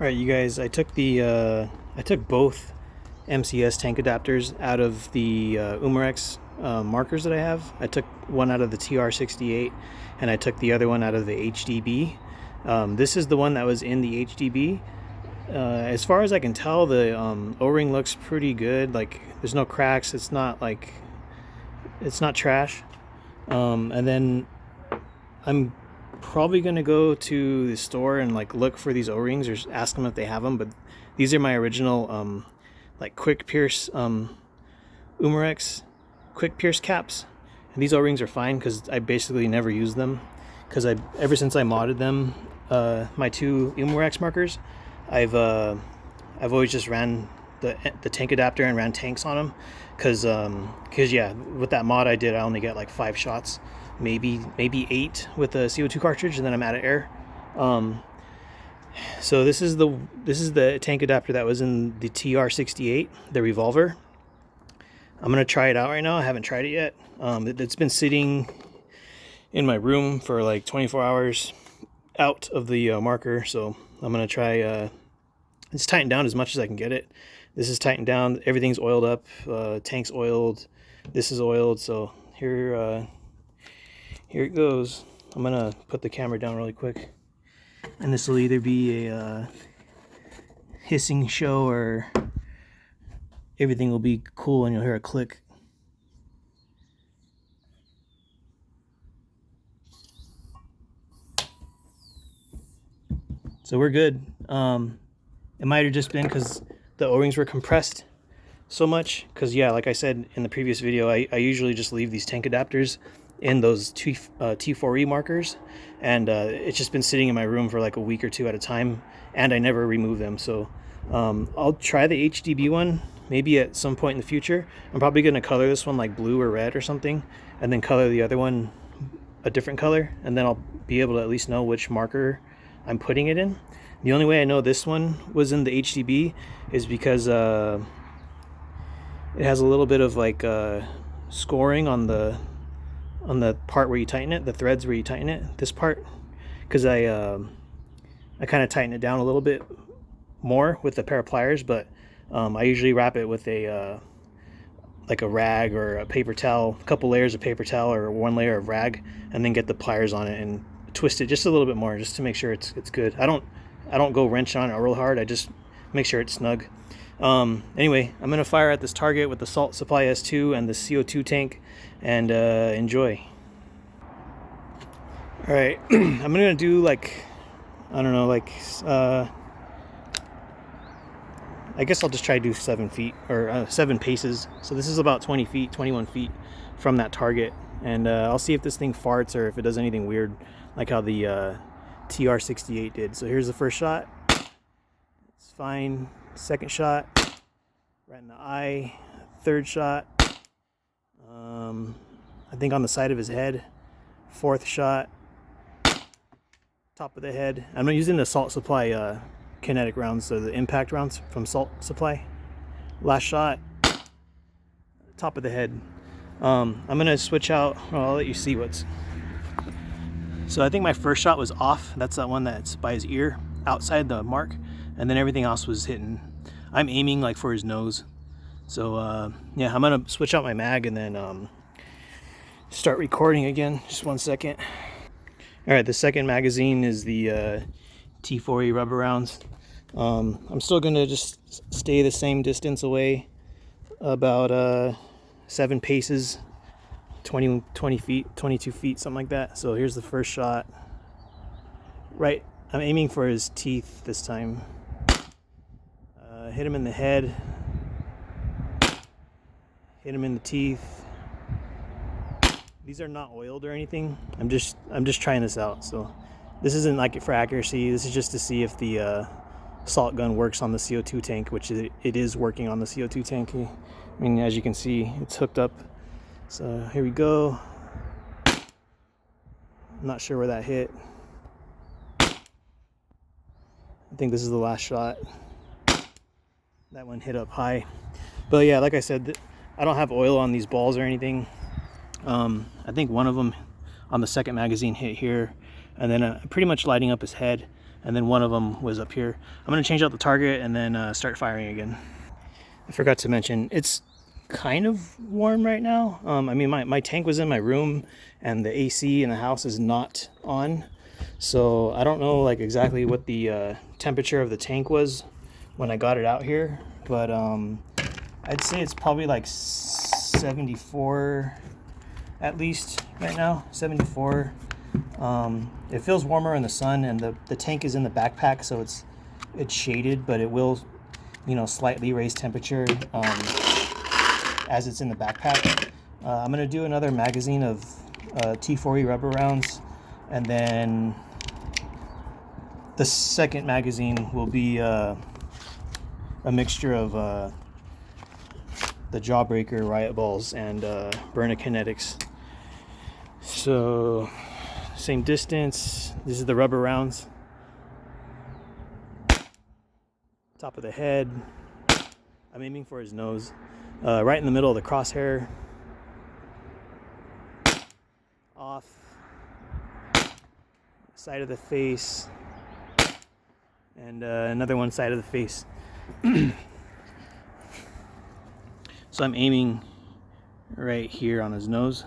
All right, you guys, I took both MCS tank adapters out of the Umarex markers that I have. I took one out of the TR68 and I took the other one out of the HDB. This is the one that was in the HDB. As far as I can tell, the O-ring looks pretty good. Like, there's no cracks. It's not trash. And then I'm probably gonna go to the store and like look for these O-rings or ask them if they have them. But these are my original like quick pierce Umarex quick pierce caps, and these O-rings are fine because I basically never use them because ever since I modded them, my two Umarex markers, I've always just ran the tank adapter and ran tanks on them because yeah, with that mod I did, I only get like 5 shots, maybe 8 with a CO2 cartridge, and then I'm out of air. So this is the tank adapter that was in the TR68, the revolver. I'm gonna try it out right now. I haven't tried it yet. It's been sitting in my room for like 24 hours out of the marker, so I'm gonna try. It's tightened down as much as I can get it. This is tightened down. Everything's oiled up. Tank's oiled. This is oiled. So here it goes. I'm gonna put the camera down really quick, and this will either be a hissing show or everything will be cool and you'll hear a click. So we're good. It might have just been because the O-rings were compressed so much, because yeah, like I said in the previous video, I usually just leave these tank adapters in those T4E markers, and it's just been sitting in my room for like a week or two at a time, and I never remove them. So I'll try the HDB one maybe at some point in the future. I'm probably going to color this one like blue or red or something, and then color the other one a different color, and then I'll be able to at least know which marker I'm putting it in. The only way I know this one was in the HDB is because it has a little bit of like scoring on the part where you tighten it, the threads where you tighten it, this part, because I kind of tighten it down a little bit more with a pair of pliers, but I usually wrap it with a like a rag or a paper towel, a couple layers of paper towel or one layer of rag, and then get the pliers on it and twist it just a little bit more, just to make sure it's good. I don't go wrench on it real hard. I just make sure it's snug. Anyway, I'm gonna fire at this target with the Salt Supply S2 and the CO2 tank, and enjoy. All right, I'm gonna do like, I don't know, like I guess I'll just try to do 7 feet or 7 paces. So this is about 20 feet, 21 feet from that target, and I'll see if this thing farts or if it does anything weird, like how the TR68 did. So here's the first shot. It's fine. Second shot, right in the eye. Third shot, I think on the side of his head. Fourth shot, top of the head. I'm not using the Salt Supply kinetic rounds, so the impact rounds from Salt Supply. Last shot, top of the head. I'm gonna switch out. Well, I'll let you see what's. So I think my first shot was off. That's that one that's by his ear, outside the mark, and then everything else was hitting. I'm aiming like for his nose. So yeah, I'm gonna switch out my mag and then start recording again. Just 1 second. All right, the second magazine is the T4E rubber rounds. I'm still gonna just stay the same distance away, about 7 paces, 20 feet, 22 feet, something like that. So here's the first shot. Right, I'm aiming for his teeth this time. Hit him in the head. Hit him in the teeth. These are not oiled or anything. I'm just trying this out. So this isn't like for accuracy. This is just to see if the salt gun works on the CO2 tank, which it is working on the CO2 tank. I mean, as you can see, it's hooked up. So here we go. I'm not sure where that hit. I think this is the last shot. That one hit up high. But yeah, like I said, I don't have oil on these balls or anything. I think one of them on the second magazine hit here, and then pretty much lighting up his head. and then one of them was up here. I'm gonna change out the target and then start firing again. I forgot to mention, it's kind of warm right now. I mean, my tank was in my room and the AC in the house is not on. So I don't know like exactly what the temperature of the tank was when I got it out here, but I'd say it's probably like 74 at least right now, 74. It feels warmer in the sun, and the tank is in the backpack, so it's shaded, but it will, you know, slightly raise temperature as it's in the backpack. I'm gonna do another magazine of T40 rubber rounds, and then the second magazine will be a mixture of the Jawbreaker riot balls and Burna Kinetics. So same distance. This is the rubber rounds. Top of the head. I'm aiming for his nose. Right in the middle of the crosshair. Off. Side of the face. And another one side of the face. So I'm aiming right here on his nose.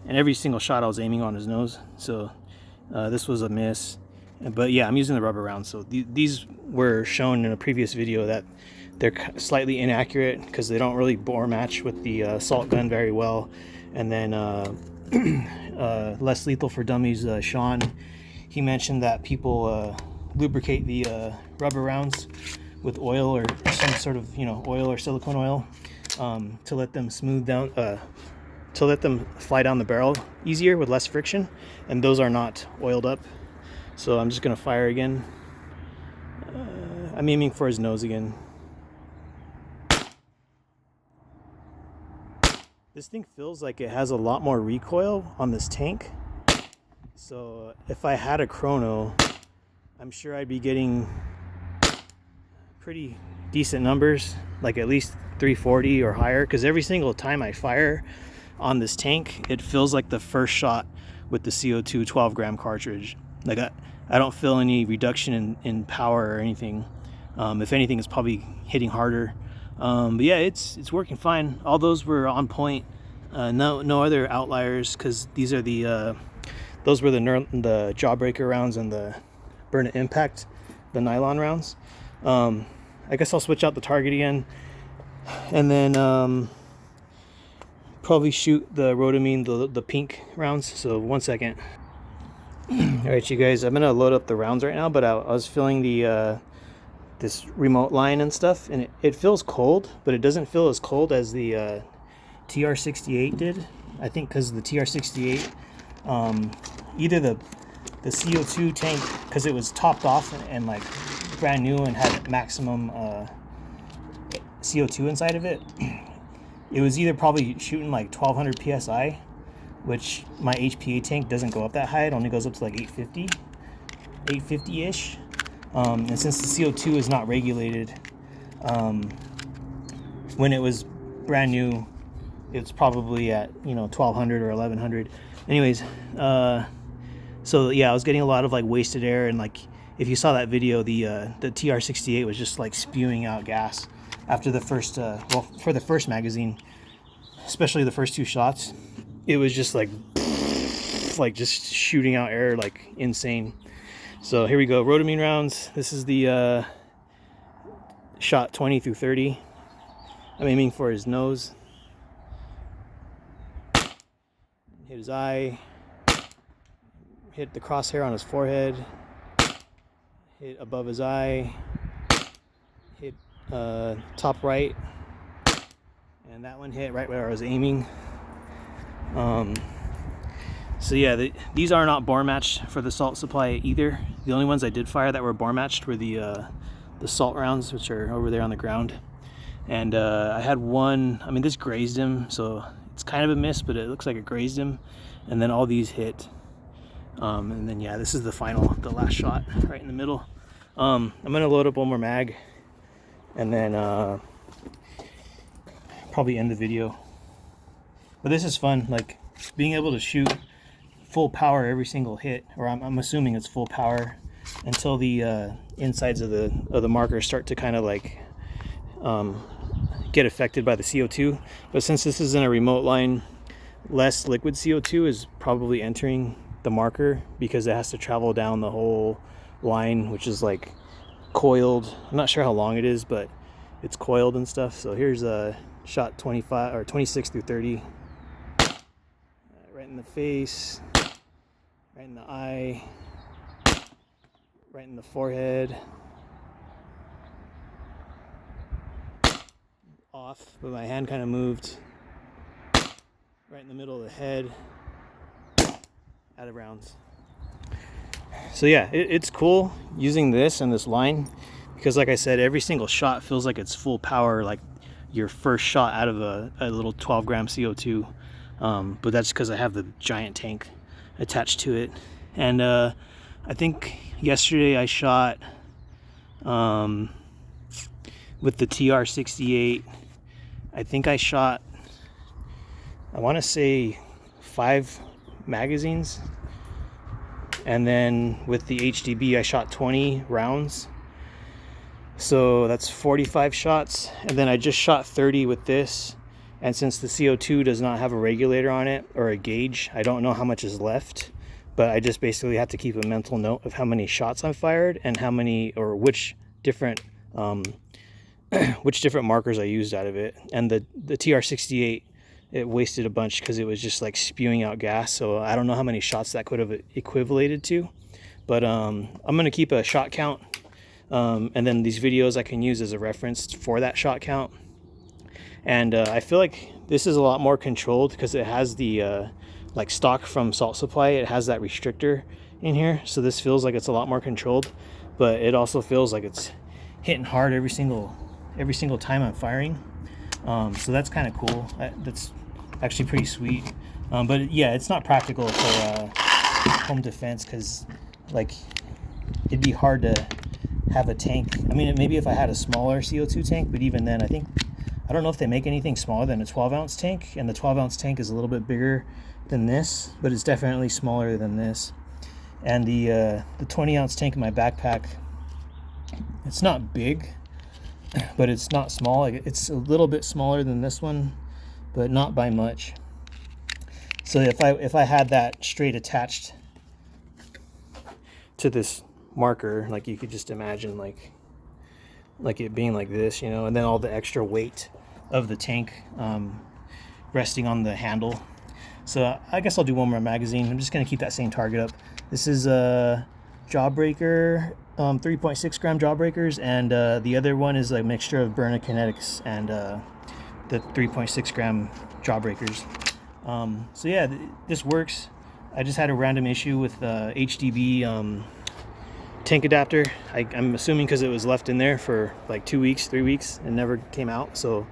And every single shot I was aiming on his nose. So this was a miss. But yeah, I'm using the rubber rounds. So these were shown in a previous video that they're slightly inaccurate because they don't really bore match with the assault gun very well. And then Less Lethal for Dummies, Sean, he mentioned that people lubricate the rubber rounds with oil or some sort of, you know, oil or silicone oil to let them smooth down, to let them fly down the barrel easier with less friction. And those are not oiled up. So I'm just gonna fire again. I'm aiming for his nose again. This thing feels like it has a lot more recoil on this tank. So if I had a chrono, I'm sure I'd be getting pretty decent numbers, like at least 340 or higher, because every single time I fire on this tank, it feels like the first shot with the CO2 12 gram cartridge. Like I don't feel any reduction in power or anything. If anything, it's probably hitting harder. But yeah, it's working fine. All those were on point. No other outliers, because these are the those were the Jawbreaker rounds and the Burna Impact, the nylon rounds. I guess I'll switch out the target again, and then probably shoot the Rotamine, the pink rounds. So 1 second. All right, you guys, I'm gonna load up the rounds right now, but I was feeling the this remote line and stuff, and it feels cold, but it doesn't feel as cold as the TR68 did. I think because the TR68, either the CO2 tank, because it was topped off and like brand new and had maximum CO2 inside of it, it was either probably shooting like 1200 psi, which my HPA tank doesn't go up that high. It only goes up to like 850-ish. And since the CO2 is not regulated, when it was brand new, it's probably at, you know, 1200 or 1100. Anyways, so yeah, I was getting a lot of like wasted air, and like if you saw that video, the TR68 was just like spewing out gas after the first, well, for the first magazine, especially the first two shots. It was just like just shooting out air like insane. So here we go, Rotamine rounds. This is the shot 20 through 30. I'm aiming for his nose. Hit his eye. Hit the crosshair on his forehead. Hit above his eye. Hit top right. And that one hit right where I was aiming. So yeah, these are not bore matched for the salt supply either. The only ones I did fire that were bore matched were the salt rounds, which are over there on the ground. And I had one, I mean, this grazed him, so it's kind of a miss, but it looks like it grazed him. And then all these hit. And then yeah, this is the last shot right in the middle. I'm gonna load up one more mag, and then probably end the video. But this is fun, like being able to shoot full power every single hit, or I'm assuming it's full power until the insides of the marker start to kind of like get affected by the CO2. But since this is in a remote line, less liquid CO2 is probably entering the marker because it has to travel down the whole line, which is like coiled. I'm not sure how long it is, but it's coiled and stuff. So here's a shot 25 or 26 through 30. Right in the face, right in the eye, right in the forehead. Off, but my hand kind of moved. Right in the middle of the head. Out of rounds. So yeah, it's cool using this and this line because, like I said, every single shot feels like it's full power, like your first shot out of a little 12-gram CO2. But that's because I have the giant tank attached to it. And I think yesterday I shot with the TR68. I think I shot, I want to say 5 magazines, and then with the HDB I shot 20 rounds, so that's 45 shots. And then I just shot 30 with this, and since the CO2 does not have a regulator on it or a gauge, I don't know how much is left, but I just basically have to keep a mental note of how many shots I fired and how many, or which different markers I used out of it. And the TR68, it wasted a bunch because it was just like spewing out gas. So I don't know how many shots that could have equivalated to, but I'm going to keep a shot count. And then these videos I can use as a reference for that shot count. And I feel like this is a lot more controlled because it has the like stock from Salt Supply. It has that restrictor in here. So this feels like it's a lot more controlled, but it also feels like it's hitting hard every single time I'm firing. So that's kind of cool. That's actually pretty sweet. But yeah, it's not practical for home defense because like it'd be hard to have a tank. I mean, maybe if I had a smaller CO2 tank, but even then, I don't know if they make anything smaller than a 12-ounce tank, and the 12-ounce tank is a little bit bigger than this, but it's definitely smaller than this. And the 20-ounce tank in my backpack, it's not big, but it's not small. Like, it's a little bit smaller than this one, but not by much. So if I had that straight attached to this marker, like you could just imagine like it being like this, you know, and then all the extra weight of the tank resting on the handle. So I guess I'll do one more magazine. I'm just going to keep that same target up. This is a Jawbreaker, 3.6 gram Jawbreakers, and the other one is a mixture of Burna Kinetics and the 3.6 gram Jawbreakers. So yeah, this works. I just had a random issue with HDB tank adapter. I'm assuming because it was left in there for like 2 weeks, 3 weeks, and never came out. So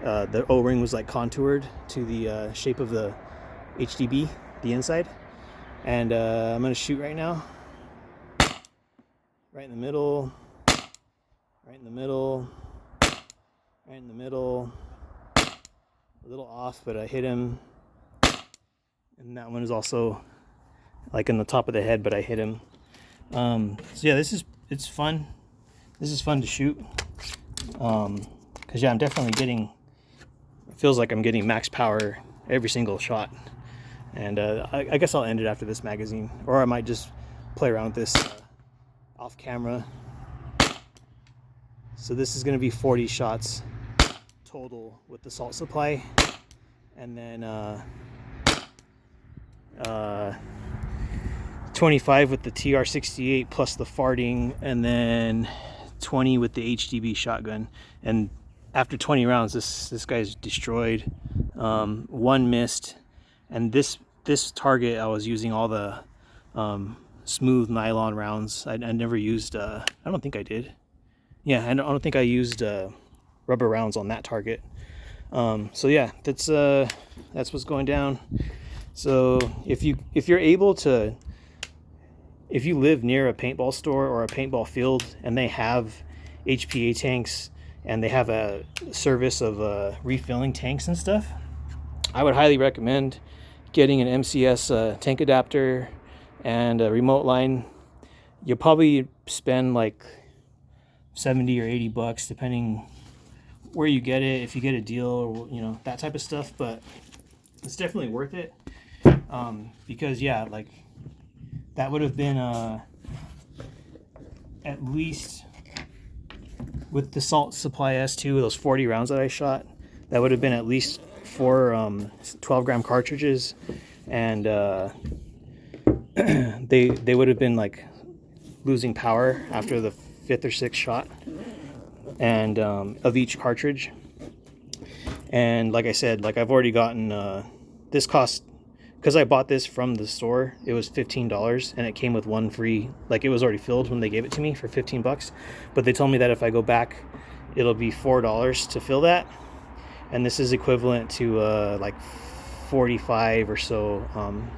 the O-ring was like contoured to the shape of the HDB, the inside. And I'm gonna shoot right now. Right in the middle, right in the middle, right in the middle. A little off, but I hit him. And that one is also like in the top of the head, but I hit him. So yeah, it's fun. This is fun to shoot. Cause yeah, I'm definitely getting, it feels like I'm getting max power every single shot. And I guess I'll end it after this magazine, or I might just play around with this off camera. So this is gonna be 40 shots total with the Salt Supply, and then 25 with the TR68 plus the farting, and then 20 with the HDB shotgun. And after 20 rounds, this guy's destroyed. One missed, and this target I was using all the smooth nylon rounds. I never used I don't think I did. Yeah, I don't think I used rubber rounds on that target. So yeah, that's what's going down. So if you're able to, if you live near a paintball store or a paintball field and they have HPA tanks and they have a service of refilling tanks and stuff, I would highly recommend getting an MCS tank adapter and a remote line, you'll probably spend like 70 or 80 bucks depending where you get it, if you get a deal, or you know, that type of stuff. But it's definitely worth it, because yeah, like that would have been at least, with the Salt Supply S2, those 40 rounds that I shot, that would have been at least 4 12-gram cartridges, and they would have been like losing power after the 5th or 6th shot, and of each cartridge. And like I said, like I've already gotten this cost, because I bought this from the store, it was $15, and it came with one free, like it was already filled when they gave it to me for 15 bucks. But they told me that if I go back, it'll be $4 to fill that. And this is equivalent to like 45 or so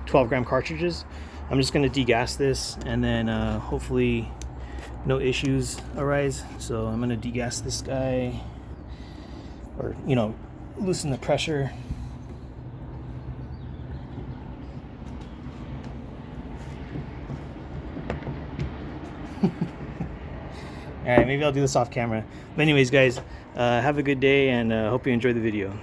12-gram cartridges. I'm just going to degas this, and then hopefully no issues arise. So I'm going to degas this guy, or, you know, loosen the pressure. All right, maybe I'll do this off camera. But anyways, guys, have a good day, and hope you enjoyed the video.